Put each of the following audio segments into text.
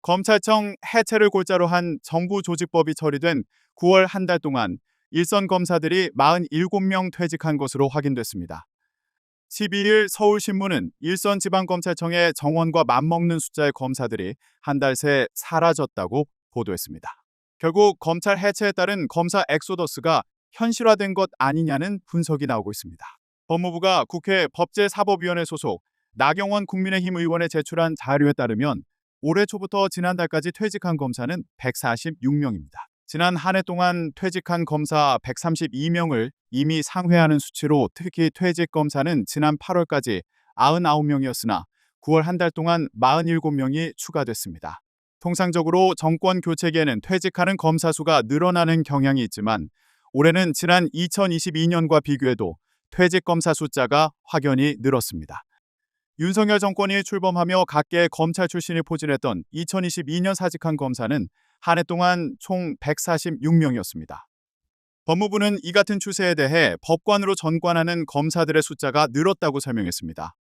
검찰청 해체를 골자로 한 정부 조직법이 처리된 9월 한 달 동안 일선 검사들이 47명 퇴직한 것으로 확인됐습니다. 12일 서울신문은 일선 지방검찰청의 정원과 맞먹는 숫자의 검사들이 한 달 새 사라졌다고 보도했습니다. 결국 검찰 해체에 따른 검사 엑소더스가 현실화된 것 아니냐는 분석이 나오고 있습니다. 법무부가 국회 법제사법위원회 소속 나경원 국민의힘 의원에 제출한 자료에 따르면 올해 초부터 지난달까지 퇴직한 검사는 146명입니다. 지난 한 해 동안 퇴직한 검사 132명을 이미 상회하는 수치로 특히 퇴직 검사는 지난 8월까지 99명이었으나 9월 한 달 동안 47명이 추가됐습니다. 통상적으로 정권 교체기에는 퇴직하는 검사 수가 늘어나는 경향이 있지만 올해는 지난 2022년과 비교해도 퇴직 검사 숫자가 확연히 늘었습니다. 윤석열 정권이 출범하며 각계 검찰 출신이 포진했던 2022년 사직한 검사는 한 해 동안 총 146명이었습니다. 법무부는 이 같은 추세에 대해 법관으로 전관하는 검사들의 숫자가 늘었다고 설명했습니다.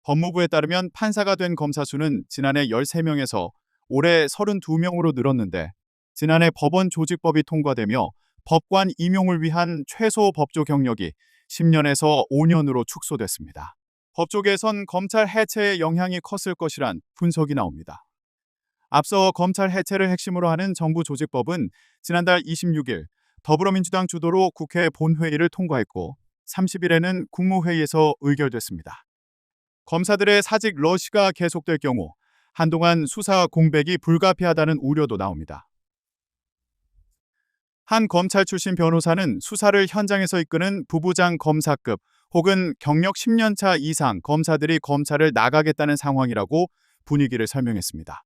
법무부에 따르면 판사가 된 검사 수는 지난해 13명에서 올해 32명으로 늘었는데 지난해 법원 조직법이 통과되며 법관 임용을 위한 최소 법조 경력이 10년에서 5년으로 축소됐습니다. 법조계에선 검찰 해체의 영향이 컸을 것이란 분석이 나옵니다. 앞서 검찰 해체를 핵심으로 하는 정부 조직법은 지난달 26일 더불어민주당 주도로 국회 본회의를 통과했고 30일에는 국무회의에서 의결됐습니다. 검사들의 사직 러시가 계속될 경우 한동안 수사 공백이 불가피하다는 우려도 나옵니다. 한 검찰 출신 변호사는 수사를 현장에서 이끄는 부부장 검사급 혹은 경력 10년 차 이상 검사들이 검찰을 나가겠다는 상황이라고 분위기를 설명했습니다.